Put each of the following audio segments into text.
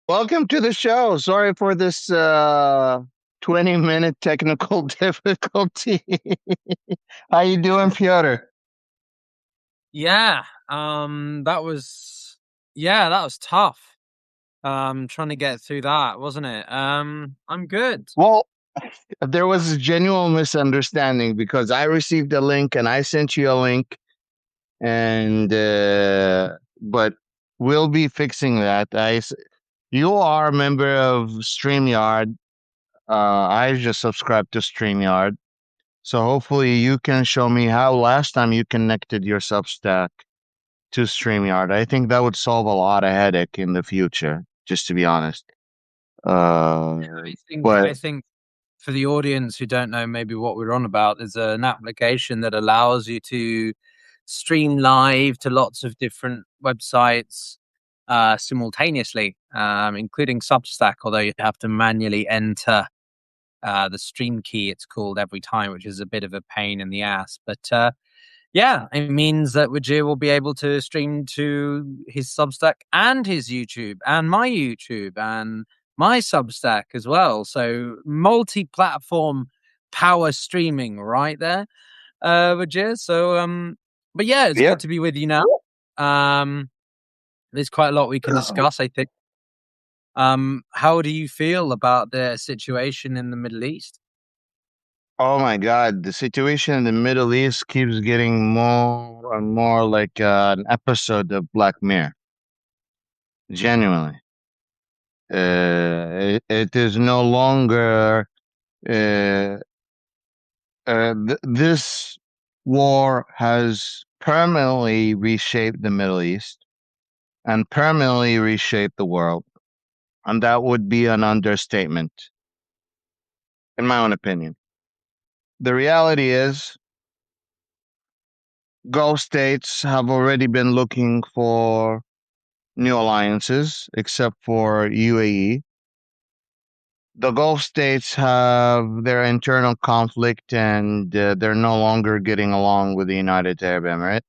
Welcome to the show. Sorry for this 20-minute technical difficulty. How you doing, Pyotr? Yeah, that was that was tough. Trying to get through that, wasn't it? I'm good. Well, there was a genuine misunderstanding because I received a link and I sent you a link, and but we'll be fixing that. You are a member of StreamYard. I just subscribed to StreamYard. So hopefully you can show me how last time you connected your Substack to StreamYard. I think that would solve a lot of headache in the future, just to be honest. Uh, but I think for the audience who don't know maybe what we're on about, there's an application that allows you to stream live to lots of different websites simultaneously, including Substack, although you have to manually enter the stream key, it's called, every time, which is a bit of a pain in the ass. But yeah, it means that Wajir will be able to stream to his Substack and his YouTube and my YouTube and my Substack as well. So multi-platform power streaming right there, Wajir. So but yeah, it's yeah, good to be with you now. Um, there's quite a lot we can discuss, I think. How do you feel about the situation in the Middle East? oh my God, the situation in the Middle East keeps getting more and more like an episode of Black Mirror. Genuinely, it is no longer. Uh, this war has permanently reshaped the Middle East and permanently reshaped the world. And that would be an understatement, in my own opinion. The reality is, Gulf states have already been looking for new alliances, except for UAE. The Gulf states have their internal conflict and they're no longer getting along with the United Arab Emirates.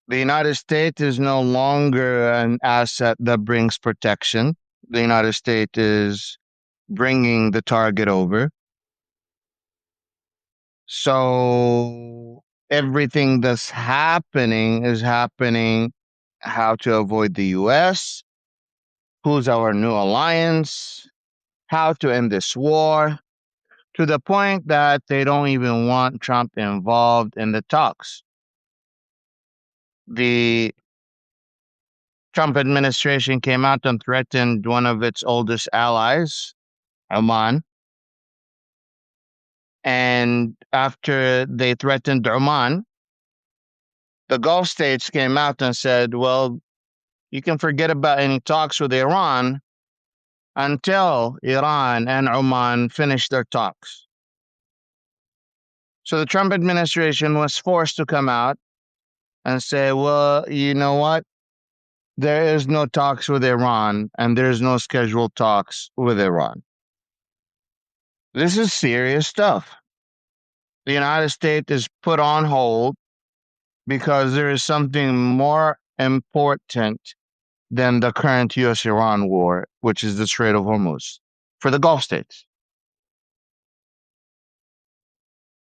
The United States is no longer an asset that brings protection. The United States is bringing the target over. So everything that's happening is happening how to avoid the US, who's our new alliance, how to end this war, to the point that they don't even want Trump involved in the talks. The Trump administration came out and threatened one of its oldest allies, Oman. And after they threatened Oman, the Gulf states came out and said, well, you can forget about any talks with Iran until Iran and Oman finish their talks. So the Trump administration was forced to come out and say, well, you know what? There is no talks with Iran and there's no scheduled talks with Iran. This is serious stuff. The United States is put on hold because there is something more important than the current US Iran war, which is the Strait of Hormuz for the Gulf states.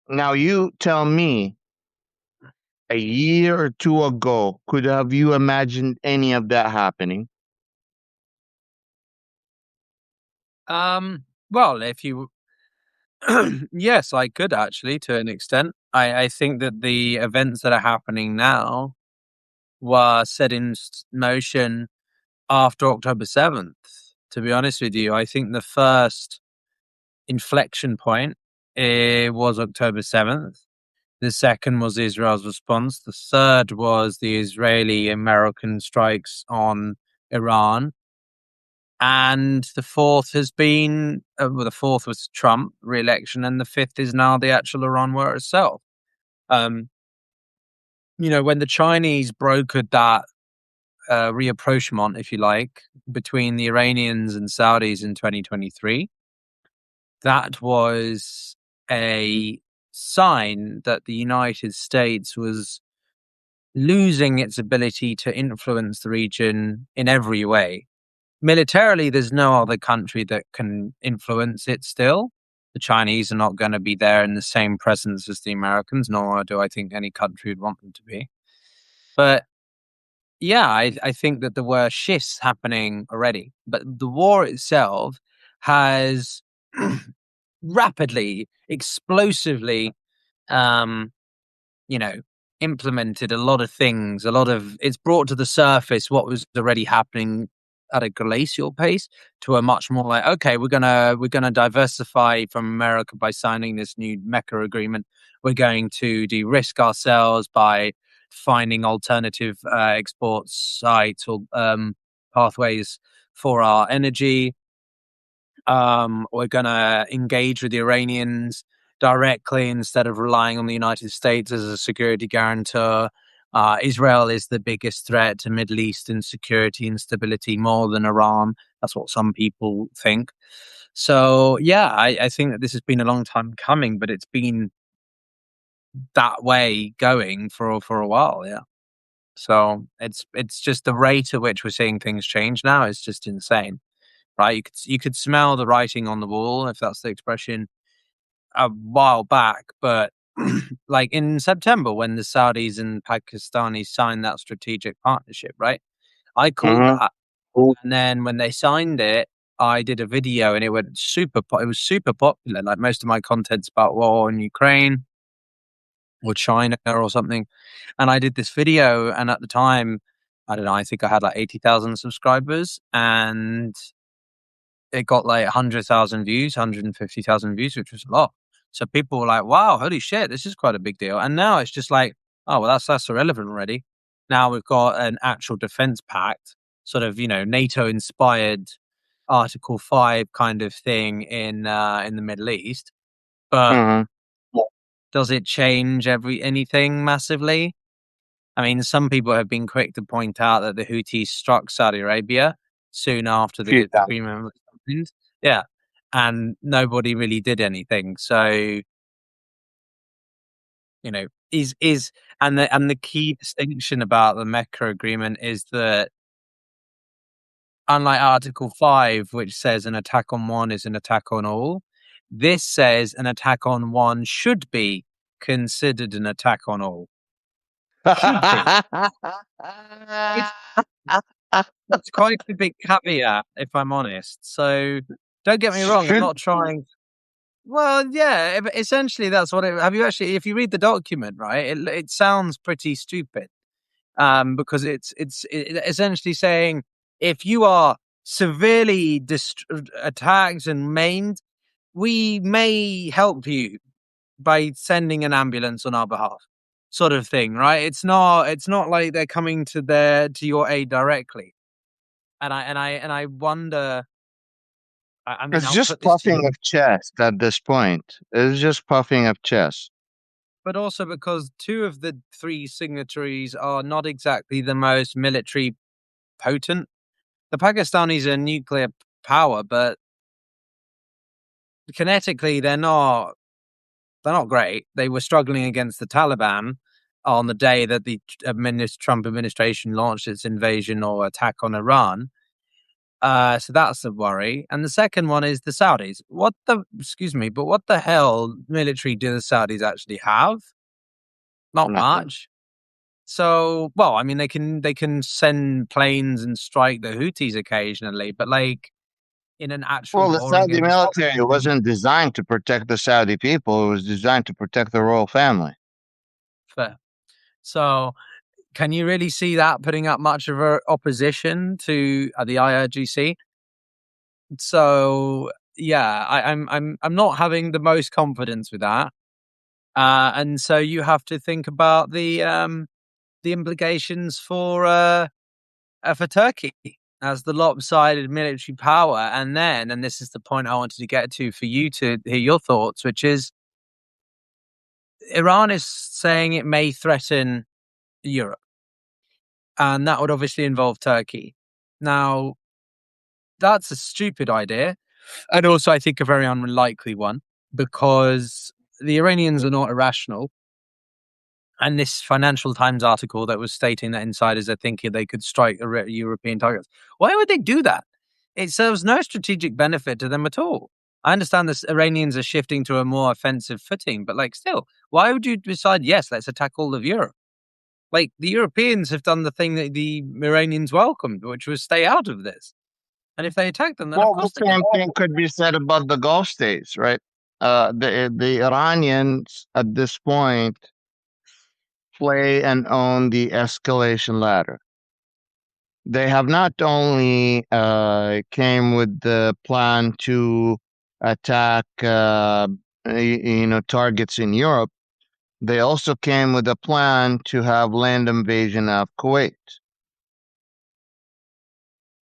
Now, you tell me, a year or two ago, could have you imagined any of that happening? Well, if you yes, I could actually, to an extent. I think that the events that are happening now were set in motion after October 7th. To be honest with you, I think the first inflection point was October 7th. The second was Israel's response. The third was the Israeli American strikes on Iran. And the fourth has been, well, the fourth was Trump re-election, and the fifth is now the actual Iran war itself. Um, when the Chinese brokered that rapprochement, if you like, between the Iranians and Saudis in 2023, that was a sign that the United States was losing its ability to influence the region in every way. Militarily, there's no other country that can influence it still. The Chinese are not going to be there in the same presence as the Americans, nor do I think any country would want them to be. But yeah, I think that there were shifts happening already. But the war itself has rapidly, explosively, um, you know, implemented a lot of things. It's brought to the surface what was already happening at a glacial pace to a much more like, okay, we're gonna diversify from America by signing this new Mecca agreement. We're going to de-risk ourselves by finding alternative export sites or pathways for our energy. We're going to engage with the Iranians directly instead of relying on the United States as a security guarantor. Israel is the biggest threat to Middle Eastern security and stability, more than Iran. That's what some people think. So, yeah, I think that this has been a long time coming, but it's been that way going for a while. Yeah. So it's just the rate at which we're seeing things change now is just insane, right? You could smell the writing on the wall, if that's the expression, a while back, but like in September when the Saudis and Pakistanis signed that strategic partnership, right? I called Mm-hmm. that, and then when they signed it, I did a video, and it went it was super popular. Like most of my content's about war in Ukraine or China or something, and I did this video, and at the time, I don't know, I think I had like 80,000 subscribers, and it got like 100,000 views, 150,000 views, which was a lot. So people were like, "Wow, holy shit, this is quite a big deal." And now it's just like, "Oh, well, that's irrelevant already." Now we've got an actual defense pact, sort of, NATO inspired Article 5 kind of thing in the Middle East. But Mm-hmm. does it change anything massively? I mean, some people have been quick to point out that the Houthis struck Saudi Arabia soon after Few the times. agreement was signed. Yeah, and nobody really did anything. So, is and the key distinction about the Mecca agreement is that unlike Article 5, which says an attack on one is an attack on all, this says an attack on one should be considered an attack on all. Should be. It's It's quite a big caveat, if I'm honest. So, don't get me wrong, I'm Should not trying. Well, yeah, but essentially that's what it have you actually if you read the document, right, it sounds pretty stupid, because it's essentially saying, "If you are severely attacked and maimed, we may help you by sending an ambulance on our behalf," sort of thing, right? It's not like they're coming to your aid directly. And I wonder. I mean, it's I'll just put this to you, puffing of chest at this point. It's just puffing of chest. but also because two of the three signatories are not exactly the most military potent. The Pakistanis are nuclear power, but kinetically they're not great. They were struggling against the Taliban on the day that the Trump administration launched its invasion or attack on Iran. So that's a worry. And the second one is the Saudis. Excuse me, but what the hell military do the Saudis actually have? Not Nothing. much. So, well, I mean, they can send planes and strike the Houthis occasionally, but like in an actual Well, the war Saudi against. military wasn't designed to protect the Saudi people. It was designed to protect the royal family. Fair. So, can you really see that putting up much of a opposition to the IRGC? So, yeah, I'm not having the most confidence with that. And so you have to think about the implications for Turkey as the lopsided military power, and this is the point I wanted to get to for you to hear your thoughts, which is Iran is saying it may threaten Europe, and that would obviously involve Turkey. Now, that's a stupid idea, and also I think a very unlikely one because the Iranians are not irrational. and this Financial Times article that was stating that insiders are thinking they could strike European targets. Why would they do that? It serves no strategic benefit to them at all. I understand the Iranians are shifting to a more offensive footing, but like still, why would you decide, yes, let's attack all of Europe? Like the Europeans have done the thing that the Iranians welcomed, which was stay out of this. And if they attack them, then of Well, the course they're going same to. thing could be said about the Gulf states, right? The Iranians at this point play and own the escalation ladder. They have not only came with the plan to attack, targets in Europe. They also came with a plan to have land invasion of Kuwait,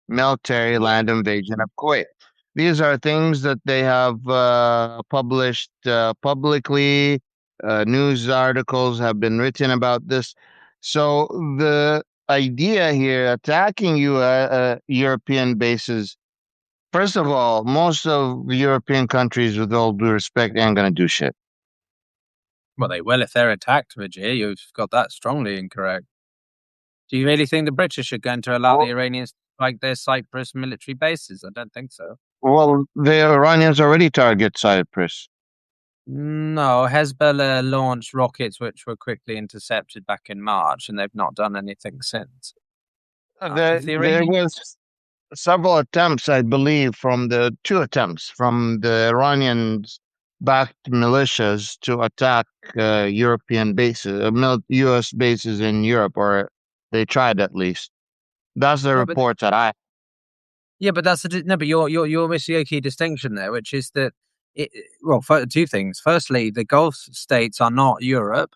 military land invasion of Kuwait. These are things that they have published publicly. News articles have been written about this. So the idea here, attacking European bases. First of all, most of the European countries, with all due respect, ain't gonna do shit. Well, they will if they're attacked, Vijay. You've got that strongly incorrect. Do you really think the British are going to allow the Well, Iranians to strike their Cyprus military bases? I don't think so. well, the Iranians already target Cyprus. No, Hezbollah launched rockets which were quickly intercepted back in March, and they've not done anything since. There, If the there Iranians, was several attempts, I believe, from the two attempts from the Iranians backed militias to attack European bases, U.S. bases in Europe, or they tried at least. That's the no, but report that I. yeah, but that's no, but you're missing a key distinction there, which is that well, two things. Firstly, the Gulf states are not Europe.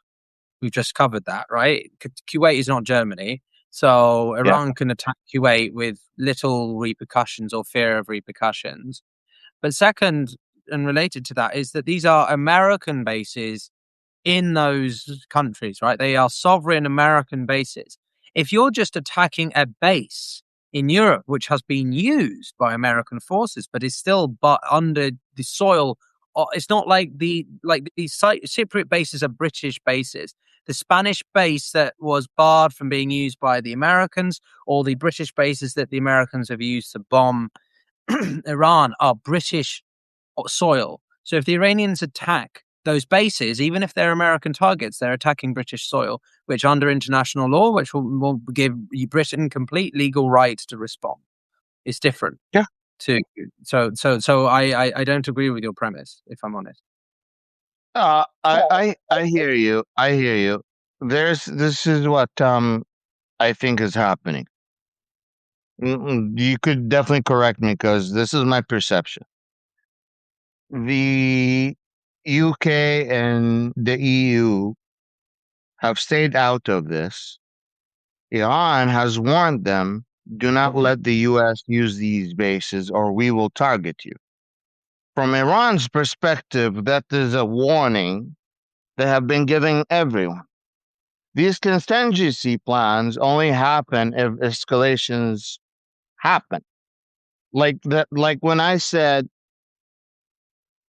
We've just covered that, right? Kuwait is not Germany. So Yeah. Iran can attack Kuwait with little repercussions or fear of repercussions. But second, and related to that, is that these are American bases in those countries, right? They are sovereign American bases. If you're just attacking a base in Europe, which has been used by American forces, but is still but under the soil, it's not like these Cypriot bases are British bases. The Spanish base that was barred from being used by the Americans, or the British bases that the Americans have used to bomb Iran, are British soil. So if the Iranians attack those bases, even if they're American targets, they're attacking British soil, which under international law, which will give Britain complete legal right to respond. It's different. Yeah. To I don't agree with your premise, if I'm honest. I hear you. I hear you. This is what I think is happening. You could definitely correct me because this is my perception. The UK and the EU have stayed out of this. Iran has warned them, do not let the US use these bases or we will target you. From Iran's perspective, that is a warning they have been giving everyone. These contingency plans only happen if escalations happen. Like when I said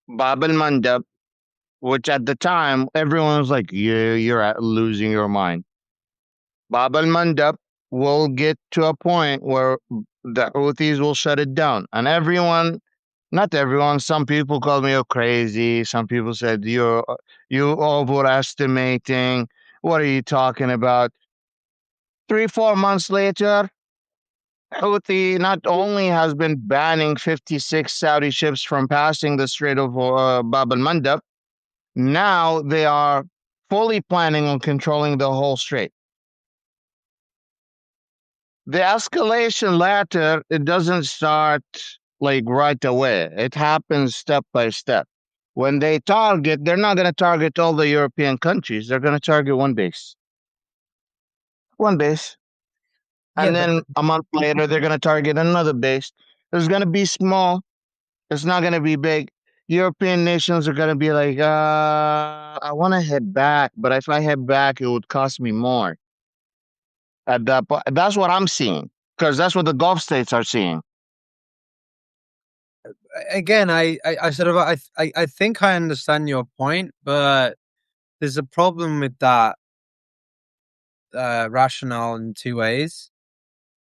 Bab al Mandab, which at the time everyone was like, "Yeah, you're losing your mind." Bab al Mandab will get to a point where the Houthis will shut it down, and everyone, not everyone, some people called me crazy. Some people said you overestimating. What are you talking about? 3 4 months later, Houthi not only has been banning 56 Saudi ships from passing the Strait of Bab al Mandab, now they are fully planning on controlling the whole strait. The escalation ladder, it doesn't start like right away. It happens step by step. When they target, they're not going to target all the European countries. They're going to target one base. One base. Yeah, And but then a month later, they're going to target another base. It's going to be small. It's not going to be big. European nations are going to be like, I want to head back, but if I head back, it would cost me more. At that point, that's what I'm seeing, because that's what the Gulf states are seeing. again, I sort of I think I understand your point, but there's a problem with that. rationale in two ways.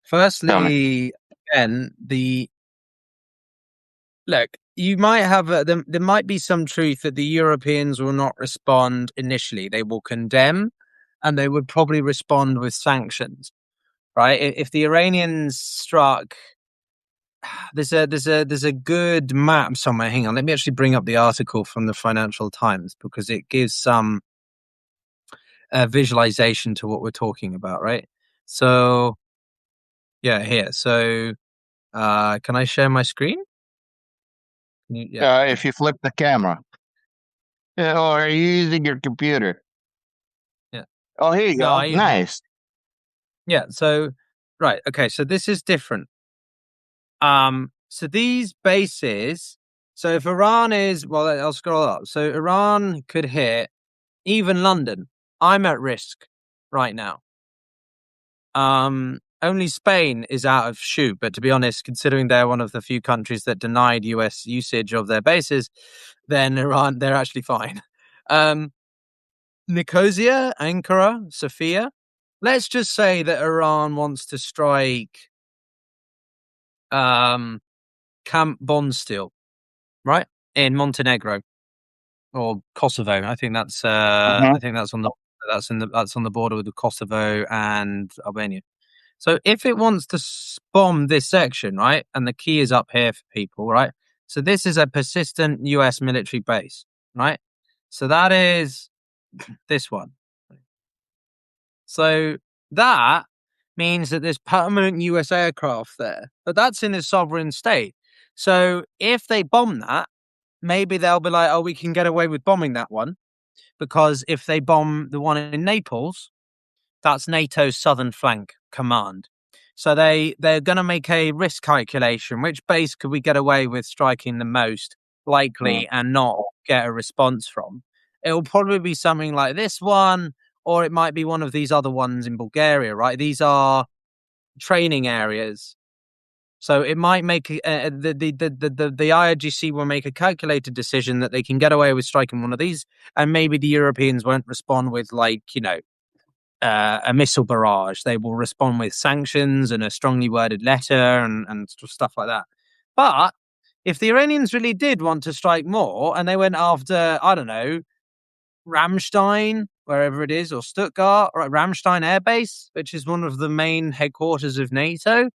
Tell me. Firstly, again, look, you might have there might be some truth that the Europeans will not respond initially. They will condemn, and they would probably respond with sanctions. Right? If the Iranians struck, there's a good map somewhere. Hang on, let me actually bring up the article from the Financial Times because it gives some visualization to what we're talking about. Right? So yeah, here. So can I share my screen? Yeah. If you flip the camera, or are you using your computer? Yeah. Oh, here you No, go. I use my Nice. yeah. So right. Okay. So this is different. So these bases. So if Iran is well, I'll scroll up. So Iran could hit even London. I'm at risk right now. Only Spain is out of shoot, but to be honest, considering they're one of the few countries that denied US usage of their bases, then Iran they're actually fine. Um, Nicosia, Ankara, Sofia. Let's just say that Iran wants to strike um, Camp Bondsteel, right? In Montenegro or Kosovo. Uh-huh. I think that's on the border with the Kosovo and Albania. So if it wants to bomb this section, right, and the key is up here for people, right? So this is a persistent US military base, right? So that is this one. So that means that there's permanent US aircraft there, but that's in a sovereign state. So if they bomb that, maybe they'll be like, oh, we can get away with bombing that one because if they bomb the one in Naples, that's NATO's southern flank command. So they're going to make a risk calculation. Which base could we get away with striking the most likely and not get a response from? It will probably be something like this one, or it might be one of these other ones in Bulgaria, right? These are training areas. So it might make the IRGC will make a calculated decision that they can get away with striking one of these, and maybe the Europeans won't respond with a missile barrage. They will respond with sanctions and a strongly worded letter and stuff like that. But if the Iranians really did want to strike more and they went after, I don't know, Ramstein, wherever it is, or Stuttgart, or Ramstein Air Base, which is one of the main headquarters of NATO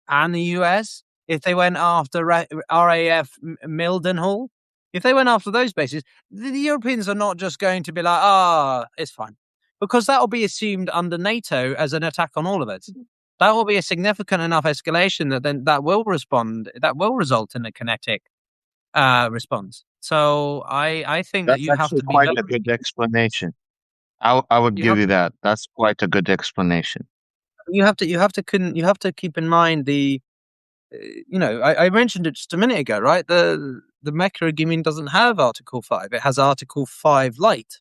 and the US, if they went after RAF Mildenhall, if they went after those bases, the Europeans are not just going to be like, it's fine. Because that will be assumed under NATO as an attack on all of it. That will be a significant enough escalation that then that will result in a kinetic response. So I think that That's you have actually to be quite very, a good explanation. I would you give have you that. That's quite a good explanation. you have to keep in mind I mentioned it just a minute ago, right? The Mecca Agreement doesn't have Article 5. It has Article 5 light,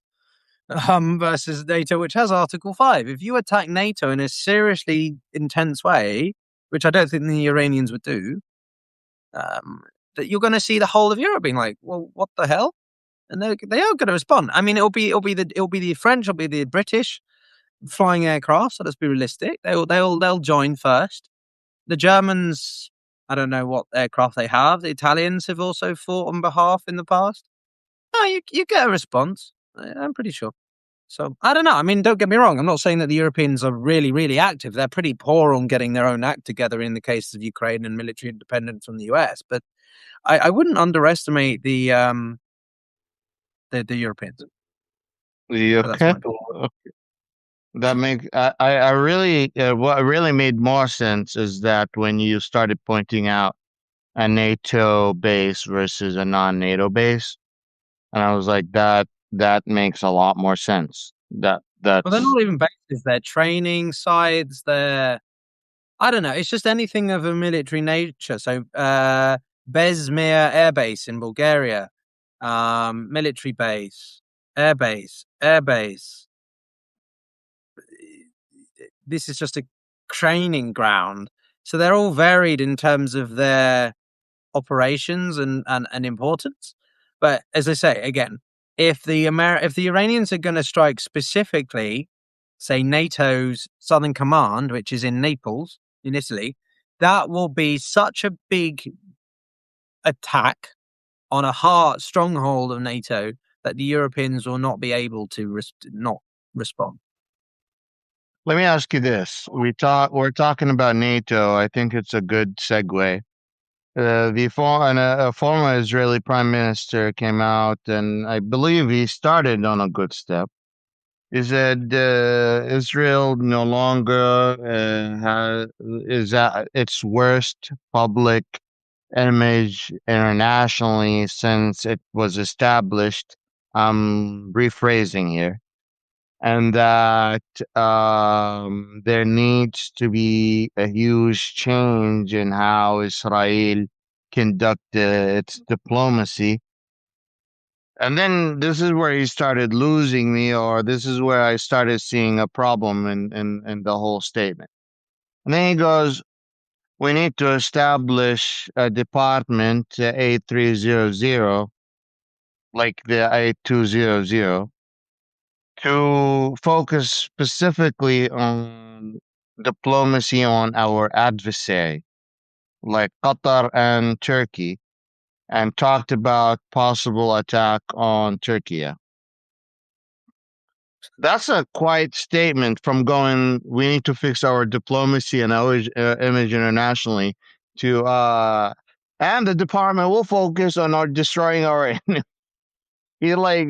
versus NATO, which has Article 5. If you attack NATO in a seriously intense way, which I don't think the Iranians would do, um, that you're going to see the whole of Europe being like, well, what the hell? And they are going to respond. I mean, it'll be the French, it'll be the British flying aircraft. So let's be realistic. They'll join first. The Germans, I don't know what aircraft they have. The Italians have also fought on behalf in the past. No, you get a response. I'm pretty sure. So I don't know. I mean, don't get me wrong. I'm not saying that the Europeans are really, really active. They're pretty poor on getting their own act together in the case of Ukraine and military independence from the US. But I wouldn't underestimate the Europeans. Are you But that's okay? my thought. That makes I really what really made more sense is that when you started pointing out a NATO base versus a non-NATO base, and I was like, that makes a lot more sense. Well, they're That's not even bases. They're training sites. I don't know. It's just anything of a military nature. So, Bezmir Air Base in Bulgaria, military base, air base. This is just a training ground. So they're all varied in terms of their operations and importance. But as I say again, if the Iranians are going to strike specifically say, NATO's Southern Command, which is in Naples, in Italy, that will be such a big attack on a hard stronghold of NATO that the Europeans will not be able to not respond. Let me ask you this: we're talking about NATO. I think it's a good segue. A former Israeli prime minister came out, and I believe he started on a good step. He said Israel no longer is at its worst public image internationally since it was established. I'm rephrasing here, and that there needs to be a huge change in how Israel conduct its diplomacy. And then this is where he started losing me, or this is where I started seeing a problem in the whole statement. And then he goes, we need to establish a department 8300, like the 8200, to focus specifically on diplomacy on our adversary, like Qatar and Turkey, and talked about possible attack on Turkey. That's a quiet statement from going, we need to fix our diplomacy and our image internationally to, and the department will focus on our destroying our enemy. You're like,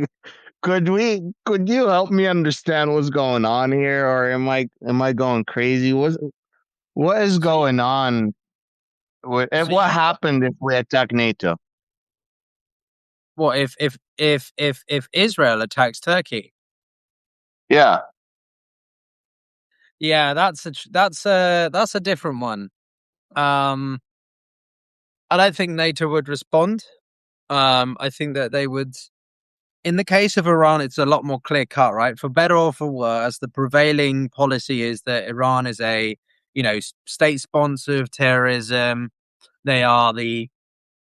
could you help me understand what's going on here? Or am I going crazy? What is So, going on? so What you happened if we attack NATO? what if Israel attacks Turkey? Yeah. Yeah, that's a different one. Um, I don't think NATO would respond. I think that they would. In the case of Iran, it's a lot more clear cut, right? For better or for worse, the prevailing policy is that Iran is a, state sponsor of terrorism. They are the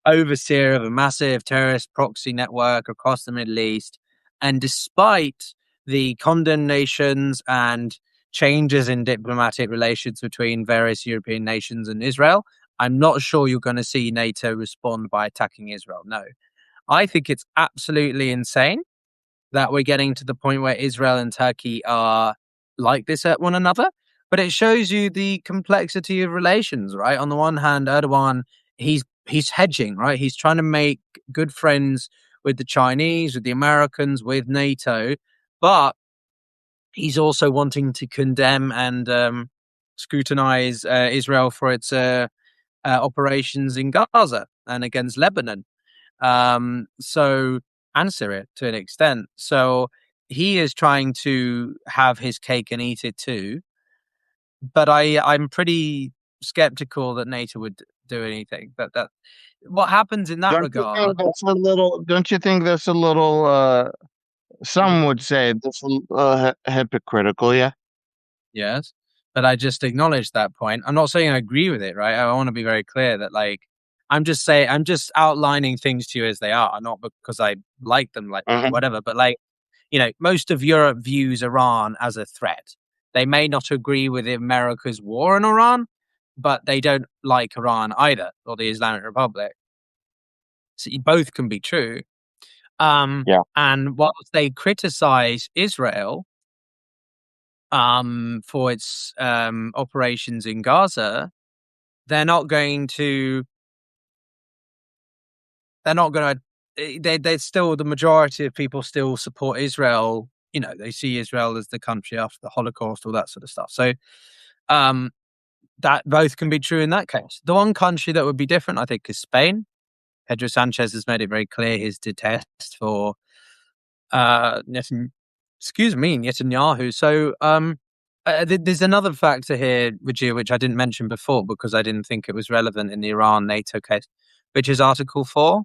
overseer of a massive terrorist proxy network across the Middle East. And despite the condemnations and changes in diplomatic relations between various European nations and Israel, I'm not sure you're going to see NATO respond by attacking Israel. No. I think it's absolutely insane that we're getting to the point where Israel and Turkey are like this at one another. But it shows you the complexity of relations, right? On the one hand, Erdogan, he's hedging, right? He's trying to make good friends with the Chinese, with the Americans, with NATO, but he's also wanting to condemn and scrutinize Israel for its operations in Gaza and against Lebanon. So and Syria to an extent. So he is trying to have his cake and eat it too. But I'm pretty skeptical that NATO would do anything. That what happens in that Don't you regard? think that's a little? Don't you think that's a little? Mhm. Some would say that's hypocritical. Yeah. Yes, but I just acknowledged that point. I'm not saying I agree with it, right? I want to be very clear that I'm just outlining things to you as they are, not because I like them, like Hmm. whatever. But most of Europe views Iran as a threat. They may not agree with America's war on Iran, but they don't like Iran either, or the Islamic Republic. So both can be true. Yeah. And whilst they criticize Israel for its operations in Gaza, they're not going to. They're not going to. They still the majority of people still support Israel. They see Israel as the country after the Holocaust, all that sort of stuff. So, um, that both can be true in that case. The one country that would be different, I think, is Spain. Pedro Sanchez has made it very clear his detest for Netanyahu. So there's another factor here, Vijay, which I didn't mention before because I didn't think it was relevant in the Iran NATO case, which is Article 4.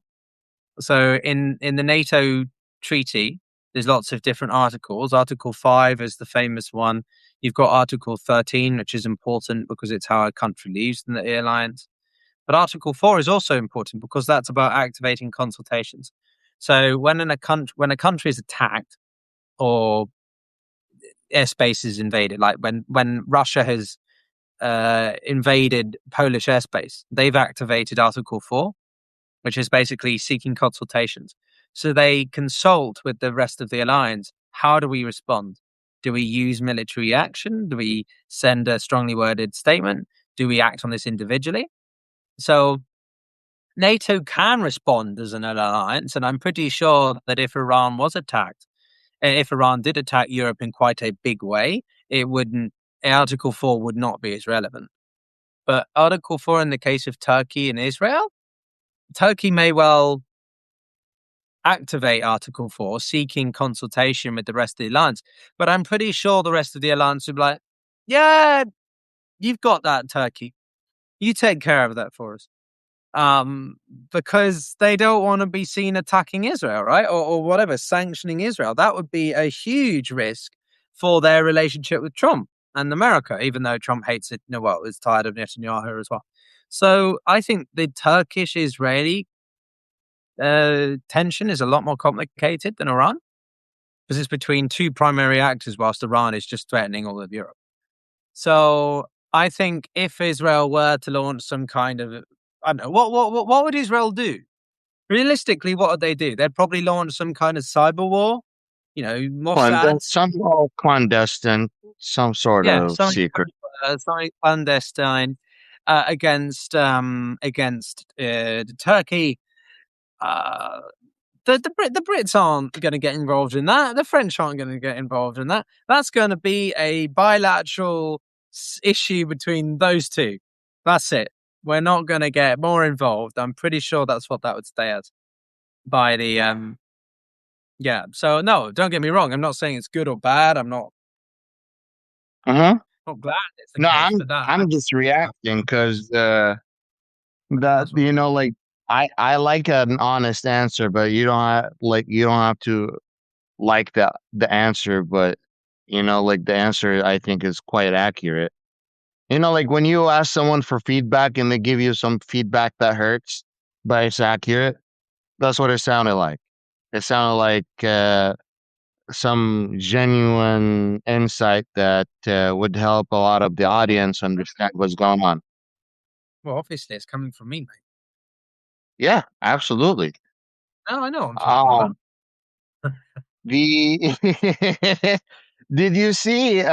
So in the NATO treaty, there's lots of different articles. Article 5 is the famous one. You've got Article 13, which is important because it's how a country leaves the alliance. But Article 4 is also important because that's about activating consultations. So when a country is attacked or airspace is invaded. Like when Russia has invaded Polish airspace, they've activated Article 4, which is basically seeking consultations. So they consult with the rest of the alliance. How do we respond? Do we use military action? Do we send a strongly worded statement? Do we act on this individually? So NATO can respond as an alliance, and I'm pretty sure that if Iran was attacked, if Iran did attack Europe in quite a big way, it wouldn't. Article 4 would not be as relevant. But Article 4 in the case of Turkey and Israel, Turkey may well activate Article 4, seeking consultation with the rest of the alliance. But I'm pretty sure the rest of the alliance would be like, yeah, you've got that, Turkey. You take care of that for us. Because they don't want to be seen attacking Israel, right? Or whatever, sanctioning Israel. That would be a huge risk for their relationship with Trump and America, even though Trump hates it. No, well, is tired of Netanyahu as well. So I think the Turkish-Israeli tension is a lot more complicated than Iran because it's between two primary actors, whilst Iran is just threatening all of Europe. So I think if Israel were to launch some kind of, I don't know, what would Israel do? Realistically, what would they do? They'd probably launch some kind of cyber war. You know, Mossad. Somehow clandestine, some sort Yeah, of secret. something clandestine against Turkey. Uh, the Brits aren't going to get involved in that. The French aren't going to get involved in that. That's going to be a bilateral issue between those two. That's it. We're not going to get more involved. I'm pretty sure that's what that would stay as. By the yeah. So no, don't get me wrong. I'm not saying it's good or bad. I'm Uh-huh. not glad it's the No, case, but I'm just reacting because that that's what. like I like an honest answer, but you don't have to like the answer, but like the answer I think is quite accurate. Like when you ask someone for feedback and they give you some feedback that hurts, but it's accurate. That's what it sounded like. It sounded like some genuine insight that would help a lot of the audience understand what's going on. Well, obviously, it's coming from me, mate. Yeah, absolutely. No, I know what I'm talking about. Um, the did you see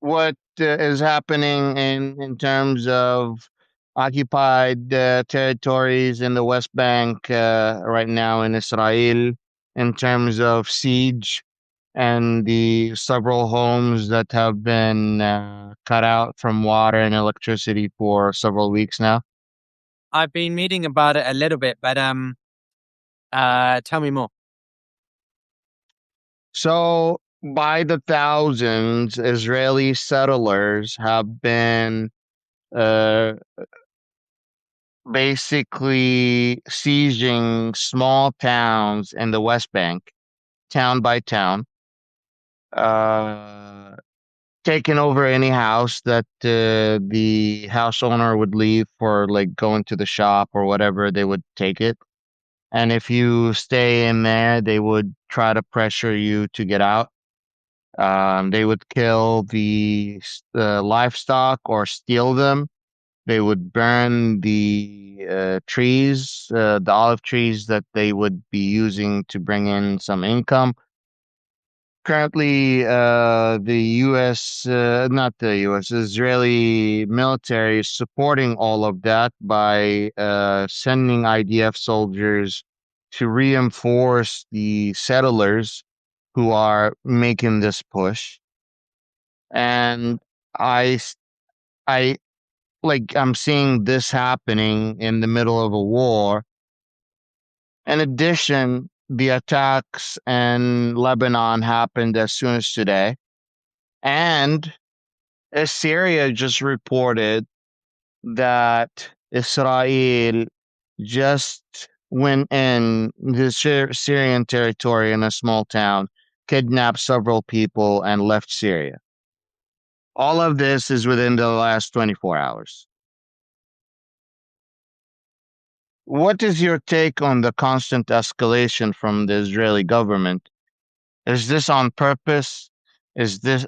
what is happening in terms of occupied territories in the West Bank right now in Israel in terms of siege and the several homes that have been cut out from water and electricity for several weeks now? I've been reading about it a little bit, but tell me more. So, by the thousands, Israeli settlers have been uh, basically sieging small towns in the West Bank, town by town, uh, taking over any house that the house owner would leave for like going to the shop or whatever, they would take it. And if you stay in there, they would try to pressure you to get out. They would kill the livestock or steal them. They would burn the trees, the olive trees that they would be using to bring in some income. Currently, the U.S., not the U.S., Israeli military is supporting all of that by sending IDF soldiers to reinforce the settlers who are making this push. And I, I I'm seeing this happening in the middle of a war. In addition, the attacks in Lebanon happened as soon as today. And Syria just reported that Israel just went in the Syrian territory in a small town, kidnapped several people, and left Syria. All of this is within the last 24 hours. What is your take on the constant escalation from the Israeli government? Is this on purpose? Is this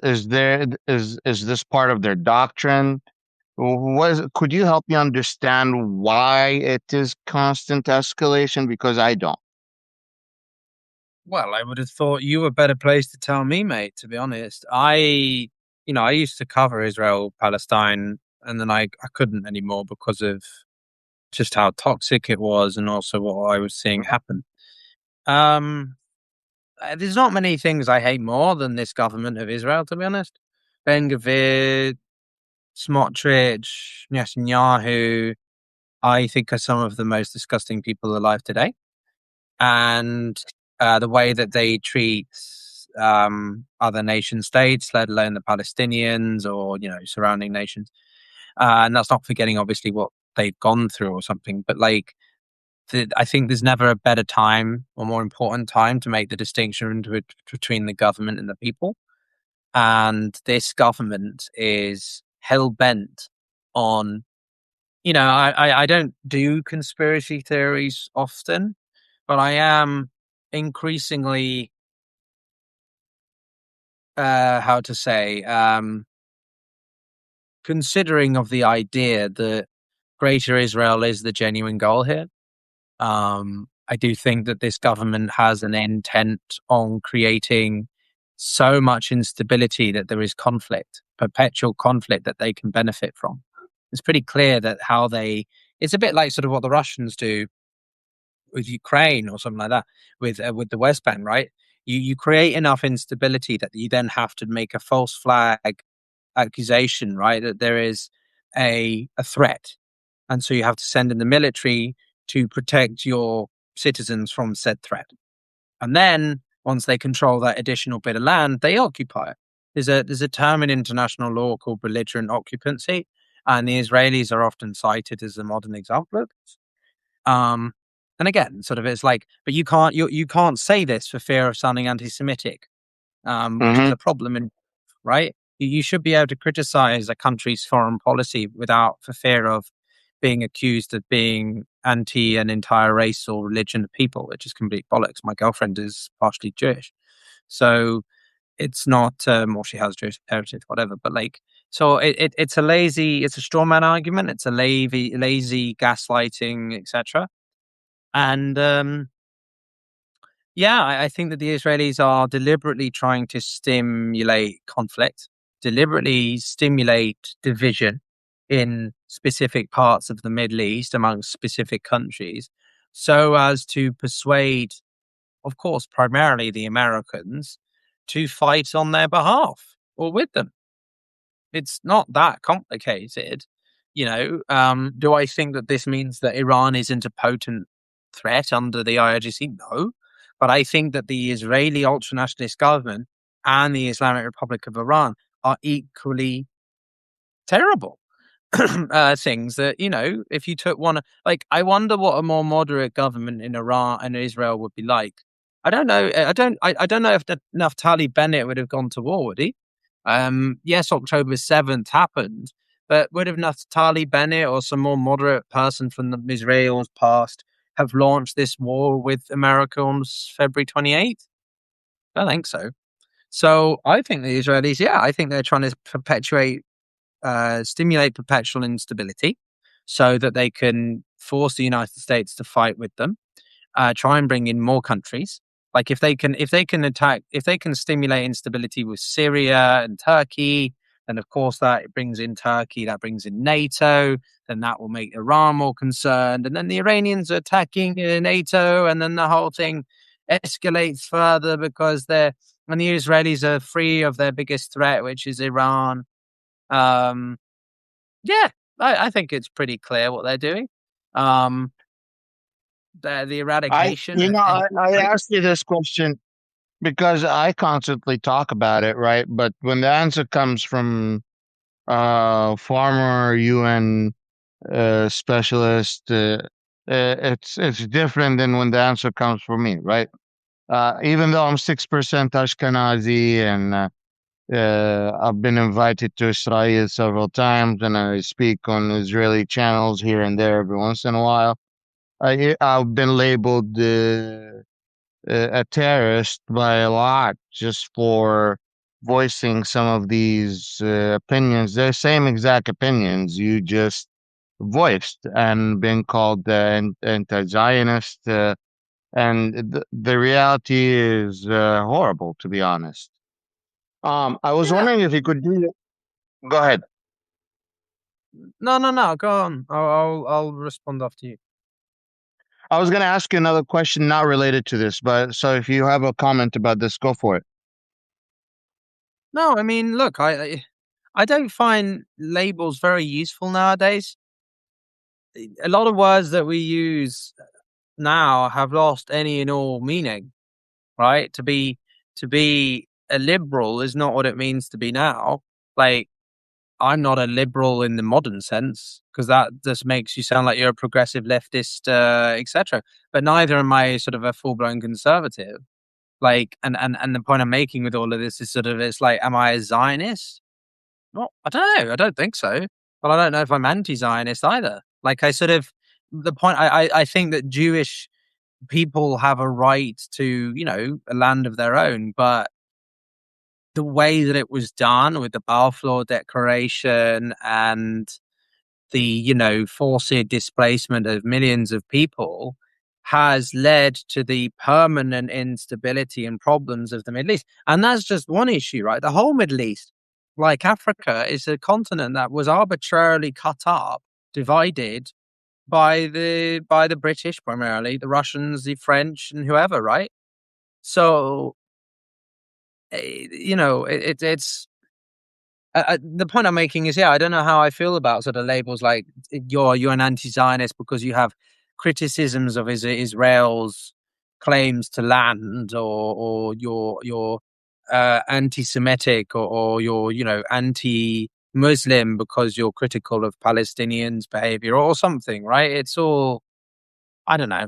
part of their doctrine? Could you help me understand why it is constant escalation? Because I don't. Well, I would have thought you were better placed to tell me, mate, to be honest. I used to cover Israel, Palestine, and then I couldn't anymore because of just how toxic it was and also what I was seeing happen. Um, there's not many things I hate more than this government of Israel, to be honest. Ben Gvir, Smotrich, Netanyahu, I think are some of the most disgusting people alive today. And the way that they treat other nation states, let alone the Palestinians or surrounding nations, and that's not forgetting obviously what they've gone through or something. But I think there's never a better time or more important time to make the distinction between the government and the people. And this government is hell bent on. I don't do conspiracy theories often, but I am increasingly, how to say, considering of the idea that Greater Israel is the genuine goal here. I do think that this government has an intent on creating so much instability that there is conflict, perpetual conflict that they can benefit from. It's pretty clear that it's a bit like sort of what the Russians do with Ukraine or something like that, with the West Bank, right? You create enough instability that you then have to make a false flag accusation, right? That there is a threat, and so you have to send in the military to protect your citizens from said threat. And then once they control that additional bit of land, they occupy it. There's a term in international law called belligerent occupancy, and the Israelis are often cited as a modern example of this. Um, and again, sort of it's like, but you can't say this for fear of sounding anti-Semitic, which is Hmm. a problem, right? You should be able to criticize a country's foreign policy without for fear of being accused of being anti an entire race or religion of people, which is complete bollocks. My girlfriend is partially Jewish, so it's not, or she has Jewish heritage, whatever. But it's a straw man argument. It's a lazy gaslighting, etc. And yeah, I think that the Israelis are deliberately trying to stimulate conflict, deliberately stimulate division in specific parts of the Middle East amongst specific countries, so as to persuade, of course, primarily the Americans to fight on their behalf or with them. It's not that complicated. Do I think that this means that Iran isn't a potent threat under the IRGC? No. But I think that the Israeli ultranationalist government and the Islamic Republic of Iran are equally terrible things that, if you took one, like, I wonder what a more moderate government in Iran and Israel would be like. I don't know. I don't know if Naftali Bennett would have gone to war, would he? Yes, October 7th happened, but would have Naftali Bennett or some more moderate person from the Israel's past have launched this war with America on February 28th? I don't think so. So I think the Israelis, yeah, I think they're trying to stimulate perpetual instability so that they can force the United States to fight with them, try and bring in more countries. Like if they can stimulate instability with Syria and Turkey, then of course that brings in Turkey, that brings in NATO, then that will make Iran more concerned, and then the Iranians are attacking NATO, and then the whole thing escalates further because the Israelis are free of their biggest threat, which is Iran. Um, yeah, I think it's pretty clear what they're doing. Um, the eradication of any I asked you this question because I constantly talk about it, right? But when the answer comes from former UN specialist, it's different than when the answer comes from me, right? Even though I'm 6% Ashkenazi and I've been invited to Israel several times and I speak on Israeli channels here and there every once in a while. I've been labeled a terrorist by a lot just for voicing some of these opinions. They're same exact opinions you just voiced and been called anti-Zionist. And the reality is horrible, to be honest. I was Yeah. wondering if you could do. Go ahead. No, no, no. Go on. I'll respond after you. I was going to ask you another question, not related to this, but so if you have a comment about this, go for it. No, I mean, look, I don't find labels very useful nowadays. A lot of words that we use now have lost any and all meaning, right? To be a liberal is not what it means to be now. Like, I'm not a liberal in the modern sense because that just makes you sound like you're a progressive leftist, etc. But neither am I sort of a full blown conservative. Like, and the point I'm making with all of this is sort of it's like, am I a Zionist? Well, I don't know. I don't think so. But I don't know if I'm anti-Zionist either. Like, I sort of the point. I think that Jewish people have a right to, a land of their own, but the way that it was done with the Balfour Declaration and the, forced displacement of millions of people has led to the permanent instability and problems of the Middle East. And that's just one issue, right? The whole Middle East, like Africa, is a continent that was arbitrarily cut up, divided by the British primarily, the Russians, the French, and whoever, right? So, it's the point I'm making is, yeah, I don't know how I feel about sort of labels like you're an anti-Zionist because you have criticisms of Israel's claims to land, or you're anti-Semitic, or you're anti-Muslim because you're critical of Palestinians' behavior or something, right? It's all, I don't know.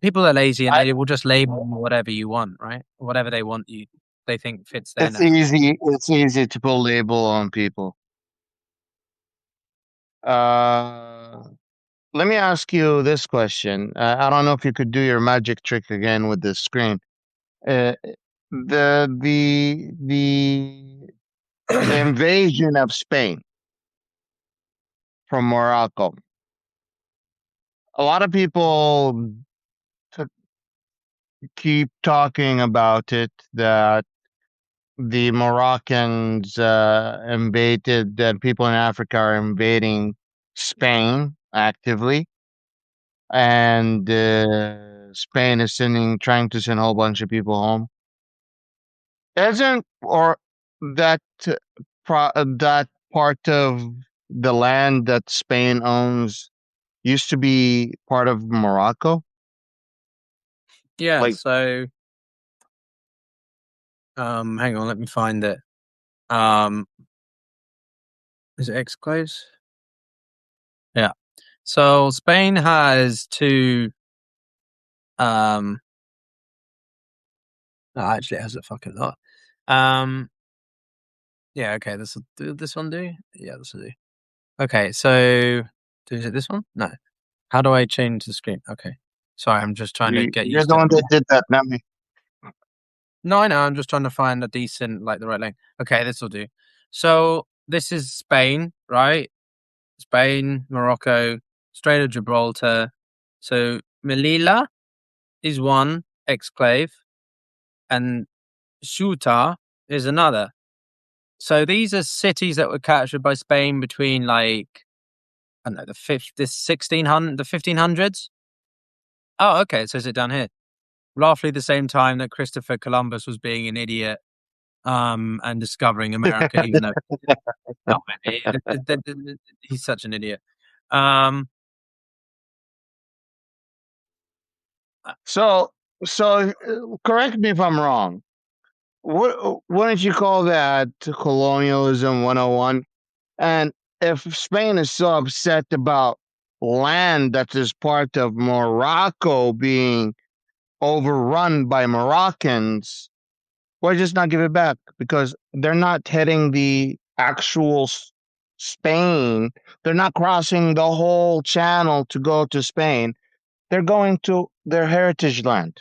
People are lazy and I, they will just label whatever you want, right? Whatever they think fits their it's narrative. easy. It's easy to put label on people. Uh, Let me ask you this question. I don't know if you could do your magic trick again with this screen. Uh, the invasion of Spain from Morocco. A lot of people t- keep talking about it, that the Moroccans invaded, that people in Africa are invading Spain actively, and Spain is trying to send a whole bunch of people home. Isn't or that that part of the land that Spain owns used to be part of Morocco? Yeah, Like, so hang on, let me find it. Um, is it exclaves? Yeah. So Spain has two. Um, actually, it has a fucking lot. Um, yeah. Okay. This will do. This one do? Yeah, this will do. Okay. So, is it this one? No. How do I change the screen? Okay. Sorry, I'm just trying to get you're used the to it. one that did that, not me. No, I know. I'm just trying to find a decent, like the right lane. Okay, this will do. So this is Spain, right? Spain, Morocco, Strait of Gibraltar. So Melilla is one exclave, and Ceuta is another. So these are cities that were captured by Spain between, like, I don't know, the 1600, the 1500s. Oh, okay. So is it down here? Roughly the same time that Christopher Columbus was being an idiot, and discovering America, even though no, he's such an idiot. Um, So, correct me if I'm wrong. Wouldn't you call that colonialism 101? And if Spain is so upset about land that is part of Morocco being overrun by Moroccans, why just not give it back? Because they're not heading the actual Spain. They're not crossing the whole channel to go to Spain. They're going to their heritage land.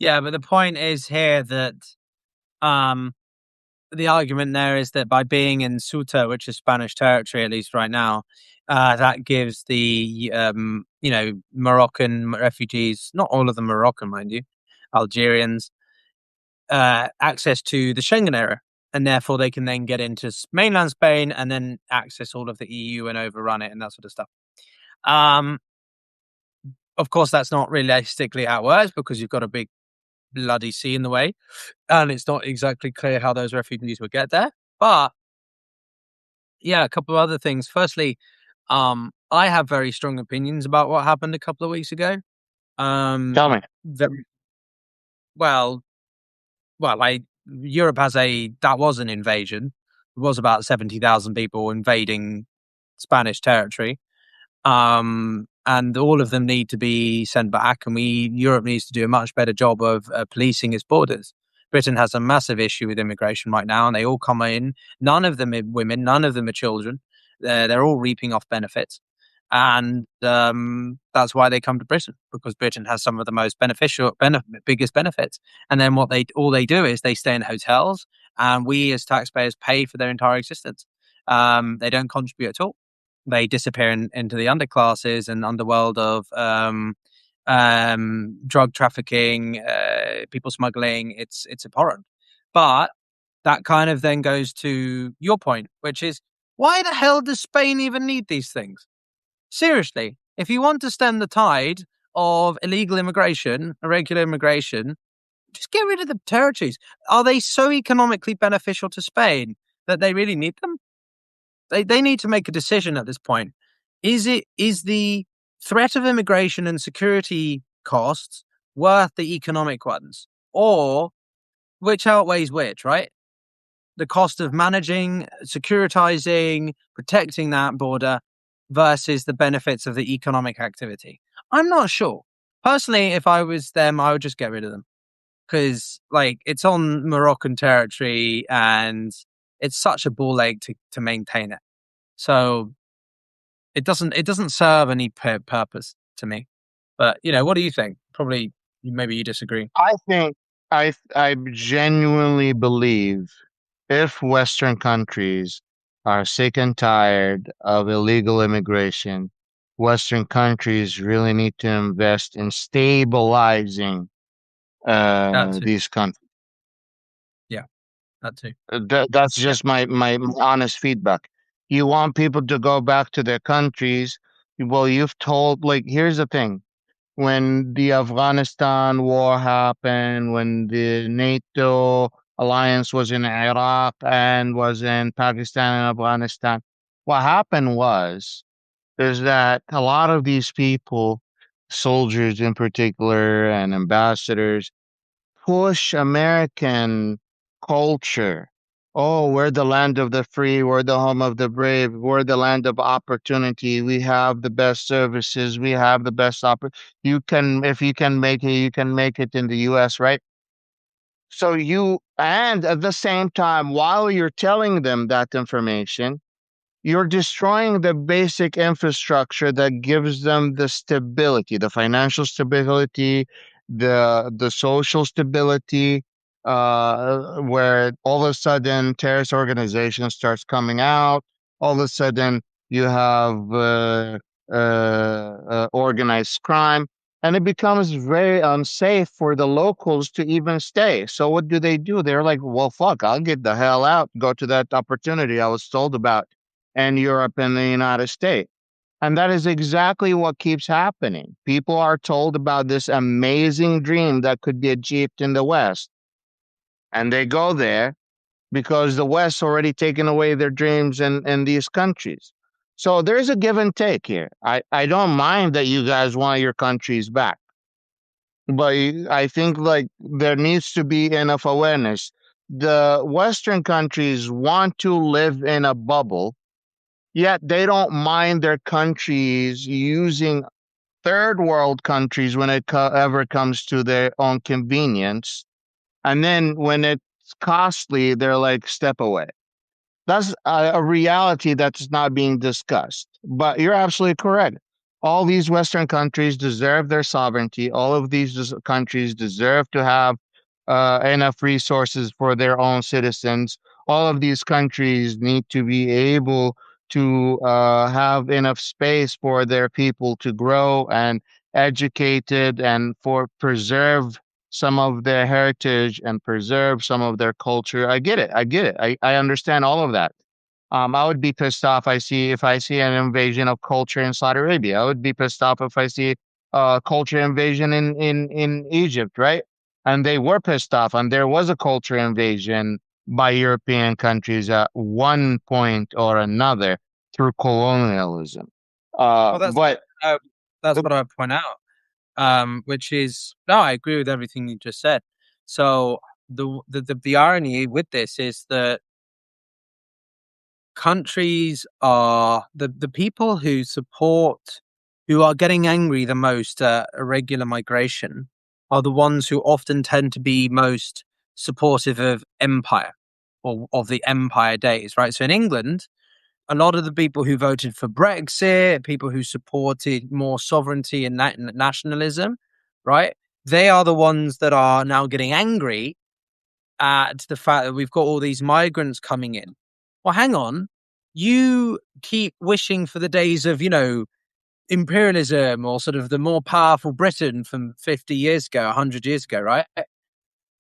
yeah, but the point is here that, um, the argument there is that by being in Ceuta, which is Spanish territory, at least right now, that gives the Moroccan refugees, not all of them Moroccan, mind you, Algerians, access to the Schengen area, and therefore they can then get into mainland Spain and then access all of the EU and overrun it and that sort of stuff. Um, of course, that's not realistically how it works because you've got a big bloody sea in the way, and it's not exactly clear how those refugees would get there. But yeah, a couple of other things. Firstly, I have very strong opinions about what happened a couple of weeks ago. Tell me. That well, I Europe has that was an invasion. It was about 70,000 people invading Spanish territory. And all of them need to be sent back, and Europe needs to do a much better job of policing its borders. Britain has a massive issue with immigration right now, and they all come in. None of them are women, none of them are children. They're all reaping off benefits, and that's why they come to Britain, because Britain has some of the most biggest benefits. And then all they do is they stay in hotels, and we as taxpayers pay for their entire existence. They don't contribute at all. They disappear into the underclasses and underworld of drug trafficking, people smuggling. It's abhorrent. But that kind of then goes to your point, which is, why the hell does Spain even need these things? Seriously, if you want to stem the tide of illegal immigration, irregular immigration, just get rid of the territories. Are they so economically beneficial to Spain that they really need them? They need to make a decision at this point. Is the threat of immigration and security costs worth the economic ones? Or which outweighs which, right? The cost of managing, securitizing, protecting that border versus the benefits of the economic activity. I'm not sure. Personally, if I was them, I would just get rid of them. Because it's on Moroccan territory and it's such a ball ache to maintain it. So it doesn't serve any purpose to me. But what do you think? Probably maybe you disagree. I think I genuinely believe if Western countries are sick and tired of illegal immigration, Western countries really need to invest in stabilizing That too. these countries. Yeah, that too. That's just my honest feedback. You want people to go back to their countries. Well, you've told, like, here's the thing. When the Afghanistan war happened, when the NATO alliance was in Iraq and was in Pakistan and Afghanistan, what happened was is that a lot of these people, soldiers in particular and ambassadors, push American culture. Oh, we're the land of the free, we're the home of the brave, we're the land of opportunity. We have the best services, we have the best you can if you can make it, you can make it in the US, right? So and at the same time, while you're telling them that information, you're destroying the basic infrastructure that gives them the stability, the financial stability, the social stability, where all of a sudden terrorist organization starts coming out. All of a sudden you have organized crime, and it becomes very unsafe for the locals to even stay. So what do? They're like, well, fuck, I'll get the hell out, go to that opportunity I was told about and Europe and the United States. And that is exactly what keeps happening. People are told about this amazing dream that could be achieved in the West. And they go there because the West already taken away their dreams in these countries. So there's a give and take here. I don't mind that you guys want your countries back. But I think like there needs to be enough awareness. The Western countries want to live in a bubble, yet they don't mind their countries using third world countries when it ever comes to their own convenience. And then when it's costly, they're like, step away. That's a reality that's not being discussed. But you're absolutely correct. All these Western countries deserve their sovereignty. All of these countries deserve to have enough resources for their own citizens. all of these countries need to be able to have enough space for their people to grow and educated and for preserve some of their heritage and preserve some of their culture. I get it. I get it. I understand all of that. I would be pissed off if I see an invasion of culture in Saudi Arabia. I would be pissed off if I see culture invasion in Egypt, right? And they were pissed off, and there was a culture invasion by European countries at one point or another through colonialism. Well, But that's what I point out. Which is no, I agree with everything you just said. So the irony with this is that countries are the people who are getting angry the most at irregular migration are the ones who often tend to be most supportive of empire or of the empire days, right? So in England, a lot of the people who voted for Brexit, people who supported more sovereignty and nationalism, right? They are the ones that are now getting angry at the fact that we've got all these migrants coming in. Well, hang on. You keep wishing for the days of, imperialism or sort of the more powerful Britain from 50 years ago, 100 years ago, right?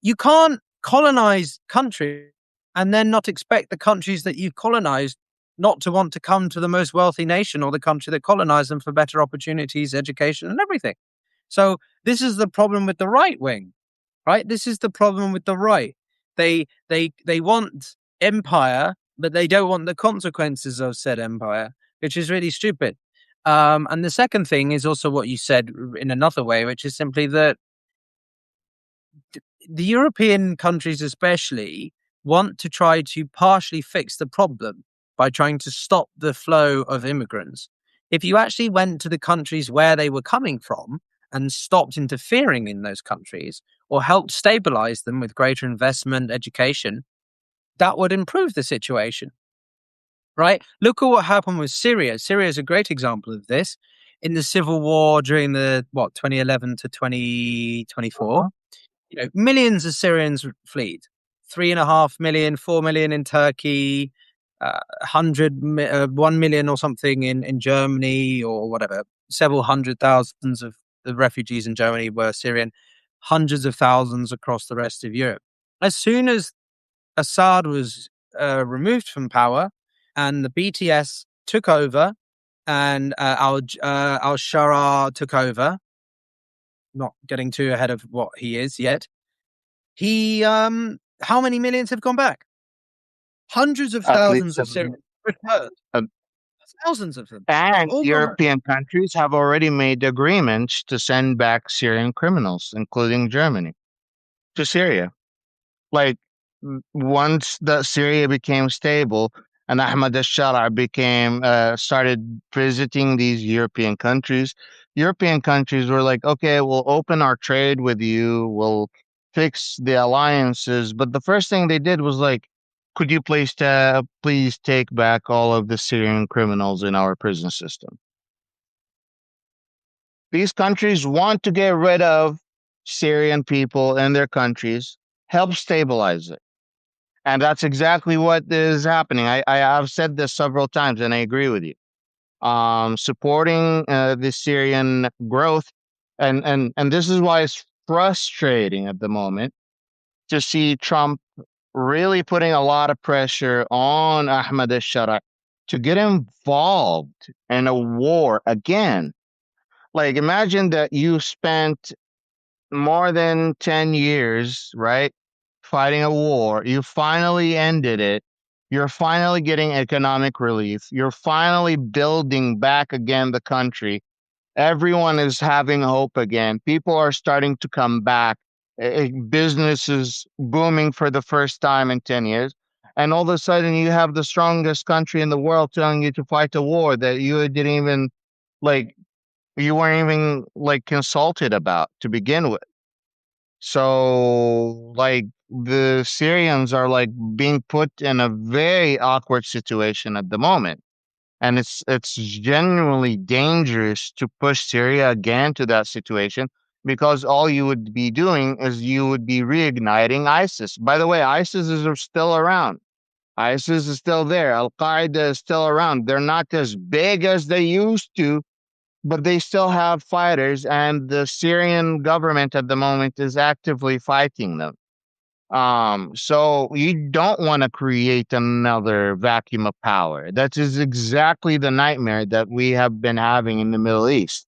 You can't colonize countries and then not expect the countries that you've colonized not to want to come to the most wealthy nation or the country that colonized them for better opportunities, education, and everything. So this is the problem with the right wing, right? This is the problem with the right. They want empire, but they don't want the consequences of said empire, which is really stupid. And the second thing is also what you said in another way, which is simply that the European countries, especially, want to try to partially fix the problem by trying to stop the flow of immigrants. If you actually went to the countries where they were coming from and stopped interfering in those countries or helped stabilize them with greater investment, education, that would improve the situation, right? Look at what happened with Syria. Syria is a great example of this. In the civil war during the 2011 to 2024, millions of Syrians fled. 3.5 million, 4 million in Turkey, 1 million or something in Germany or whatever. Several hundred thousands of the refugees in Germany were Syrian, hundreds of thousands across the rest of Europe. As soon as Assad was removed from power and the BTS took over and al-Shara took over, not getting too ahead of what he is yet, how many millions have gone back? Hundreds of at least thousands of Syrians returned. uh, Thousands of them. They've and all gone back. European countries have already made agreements to send back Syrian criminals, including Germany, to Syria. Like once the Syria became stable and Ahmad al-Shara became started visiting these European countries were like, okay, we'll open our trade with you, we'll fix the alliances. But the first thing they did was like, could you please take back all of the Syrian criminals in our prison system? These countries want to get rid of Syrian people in their countries, help stabilize it. And that's exactly what is happening. I have said this several times, and I agree with you. Supporting the Syrian growth, and this is why it's frustrating at the moment to see Trump really putting a lot of pressure on Ahmed al-Shara to get involved in a war again. Like, imagine that you spent more than 10 years, right? Fighting a war. You finally ended it. You're finally getting economic relief. You're finally building back again the country. Everyone is having hope again. People are starting to come back. Business is booming for the first time in 10 years. And all of a sudden, you have the strongest country in the world telling you to fight a war that you didn't even like, you weren't even like consulted about to begin with. So, like, the Syrians are like being put in a very awkward situation at the moment. And it's genuinely dangerous to push Syria again to that situation because all you would be doing is you would be reigniting ISIS. By the way, ISIS is still around. ISIS is still there. Al Qaeda is still around. They're not as big as they used to, but they still have fighters, and the Syrian government at the moment is actively fighting them. So you don't want to create another vacuum of power. That is exactly the nightmare that we have been having in the Middle East.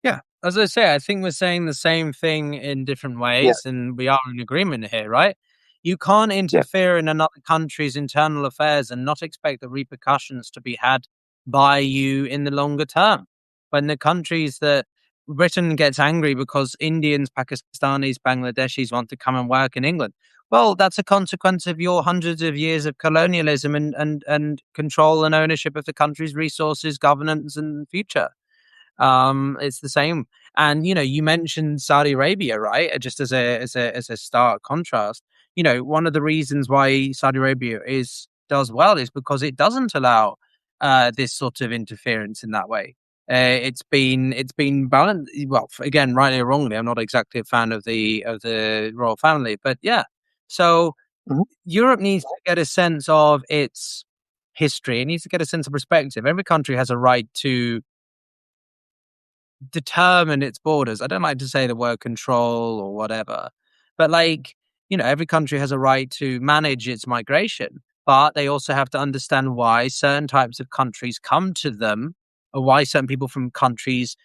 Yeah. As I say, I think we're saying the same thing in different Yeah, ways, and we are in agreement here, right? You can't yeah. interfere in another country's internal affairs and not expect the repercussions to be had by you in the longer term. When the countries that Britain gets angry because Indians, Pakistanis, Bangladeshis want to come and work in England. Well, that's a consequence of your hundreds of years of colonialism and control and ownership of the country's resources, governance, and future. It's the same. And you mentioned Saudi Arabia, right? Just as a stark contrast. One of the reasons why Saudi Arabia does well is because it doesn't allow this sort of interference in that way. It's been balanced. Well, again, rightly or wrongly, I'm not exactly a fan of the royal family, but yeah. So Mhm. Europe needs to get a sense of its history. It needs to get a sense of perspective. Every country has a right to determine its borders. I don't like to say the word control or whatever, but every country has a right to manage its migration, but they also have to understand why certain types of countries come to them, or why certain countries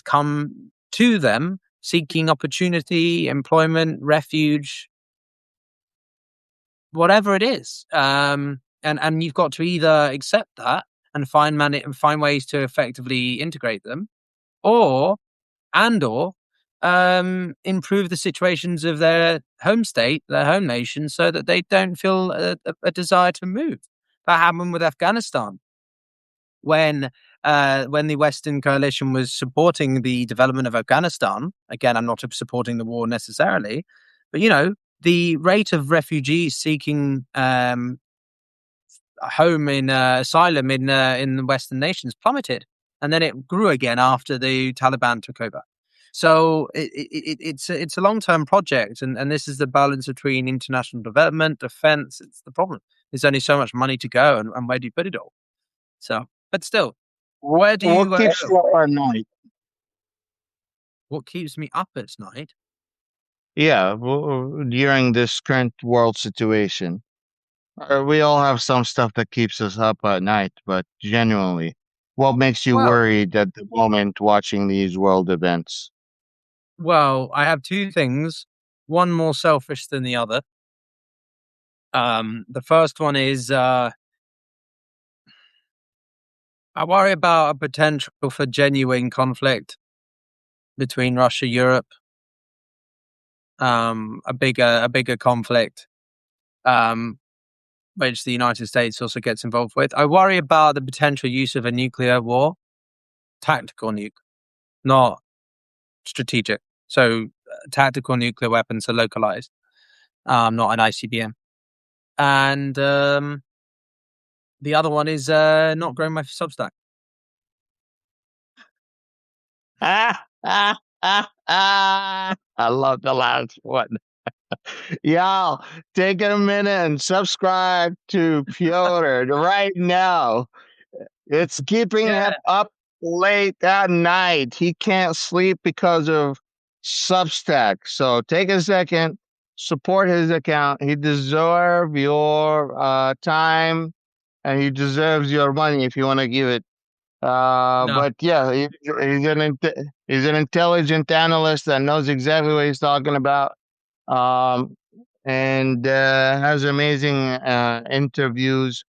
come to them seeking opportunity, employment, refuge, whatever it is. And you've got to either accept that and find ways to effectively integrate them, or or improve the situations of their home state, their home nation, so that they don't feel a desire to move. That happened with Afghanistan when the Western coalition was supporting the development of Afghanistan. Again, I'm not supporting the war necessarily, but the rate of refugees seeking a home in asylum in the Western nations plummeted, and then it grew again after the Taliban took over. So it's a long term project, and this is the balance between international development, defense. It's the problem. There's only so much money to go, and where do you put it all? So, but still, where do What you? keeps you up at night? What keeps me up at night? Yeah, during this current world situation. We all have some stuff that keeps us up at night, but genuinely, what makes you Well, worried at the moment watching these world events? I have two things. One more selfish than the other. The first one is I worry about a potential for genuine conflict between Russia, Europe, a bigger conflict, um, which the United States also gets involved with. I worry about the potential use of a nuclear war, tactical nuke, not strategic. So, tactical nuclear weapons are localized, not an ICBM. And the other one is not growing my Substack. I love the last one. Y'all, take a minute and subscribe to Pyotr right now. It's keeping him Yeah, up late at night. He can't sleep because of Substack. So take a second, support his account. He deserves your time, and he deserves your money if you want to give it. no, But yeah, he's an intelligent analyst that knows exactly what he's talking about. Um, and has amazing interviews.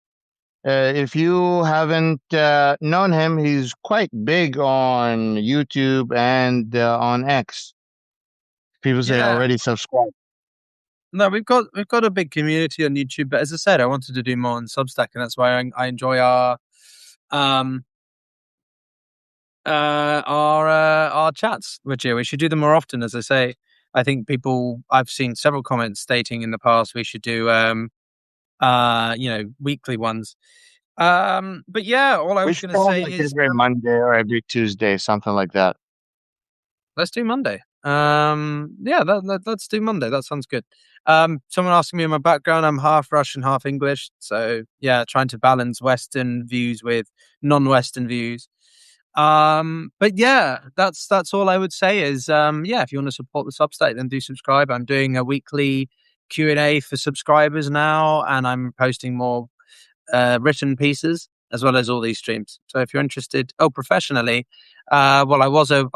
If you haven't known him, he's quite big on YouTube and on X. People say yeah. already subscribe. No, we've got a big community on YouTube, but as I said, I wanted to do more on Substack, and that's why I enjoy um our chats with you. We should do them more often, as I say. I think I've seen several comments stating in the past we should do weekly ones. But yeah, all I We was should going to have say like is every Monday or every Tuesday, something like that. let's do Monday. Yeah, let's do Monday. That sounds good. Someone asking me my background. I'm half Russian, half English. So yeah, trying to balance Western views with non-Western views. But yeah, that's all I would say is yeah, if you want to support the Substack, then do subscribe. I'm doing a weekly Q&A for subscribers now, and I'm posting more written pieces as well as all these streams. So if you're interested, professionally, well, I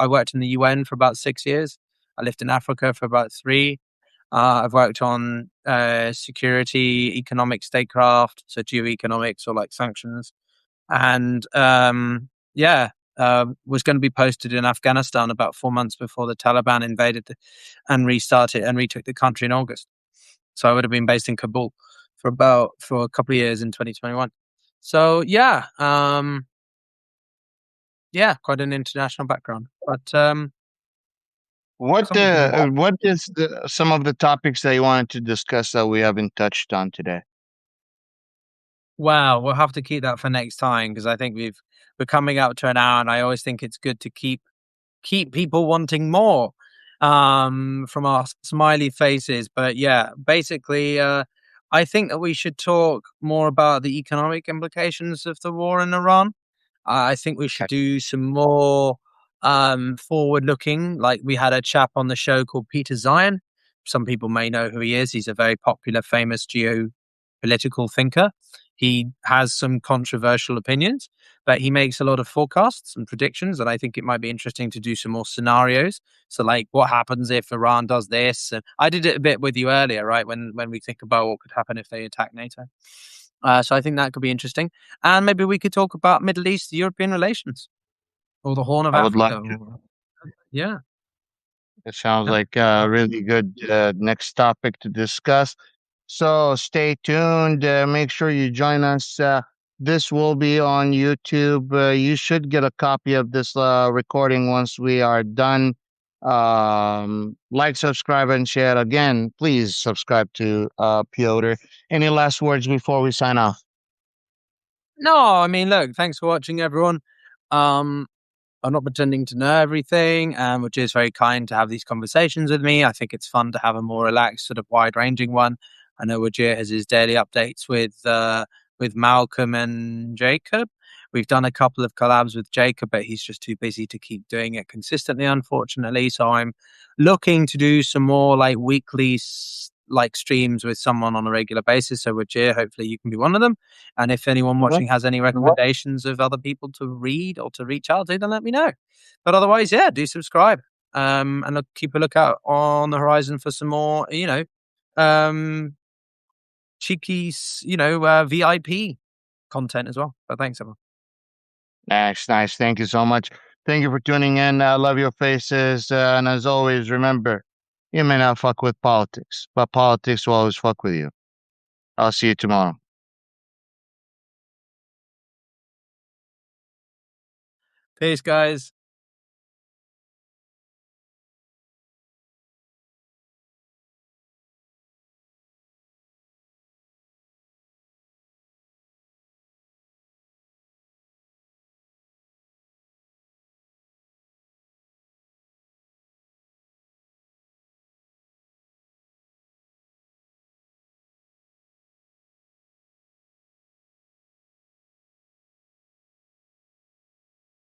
worked in the UN for about 6 years. I lived in Africa for about three. I've worked on security, economic statecraft, so geoeconomics or like sanctions, and yeah, was going to be posted in Afghanistan about 4 months before the Taliban invaded and restarted and retook the country in August. So I would have been based in Kabul for a couple of years in 2021. So yeah, quite an international background. But something to do. What is some of the topics that you wanted to discuss that we haven't touched on today? Wow, we'll have to keep that for next time because I think we're coming up to an hour, and I always think it's good to keep people wanting more from our smiley faces. But yeah, basically, I think that we should talk more about the economic implications of the war in Iran. I think we should Okay. do some more forward looking. Like we had a chap on the show called Peter Zion. Some people may know who he is. He's a very popular, famous geopolitical thinker. He has some controversial opinions, but he makes a lot of forecasts and predictions. And I think it might be interesting to do some more scenarios. So, like, what happens if Iran does this? And I did it a bit with you earlier, right? When we think about what could happen if they attack NATO. So I think that could be interesting. And maybe we could talk about Middle East European relations or the Horn of I would love Africa. to. Yeah. It sounds Yeah. like a really good next topic to discuss. So stay tuned. Make sure you join us. This will be on YouTube. You should get a copy of this recording once we are done. Like, subscribe, and share. Again, please subscribe to Piotr. Any last words before we sign off? No, I mean, look, thanks for watching, everyone. Um, I'm not pretending to know everything, which is very kind to have these conversations with me. I think it's fun to have a more relaxed, sort of wide-ranging one. I know Wajir has his daily updates with Malcolm and Jacob. We've done a couple of collabs with Jacob, but he's just too busy to keep doing it consistently, unfortunately. So I'm looking to do some more like weekly like streams with someone on a regular basis. So Wajir, hopefully you can be one of them. And if anyone Mhm. watching has any recommendations of other people to read or to reach out to, then let me know. But otherwise, yeah, do subscribe. And keep a lookout on the horizon for some more, um, cheeky, VIP content as well. But thanks, everyone. Nice, nice. Thank you so much. Thank you for tuning in. I love your faces. And as always, remember, you may not fuck with politics, but politics will always fuck with you. I'll see you tomorrow. Peace, guys.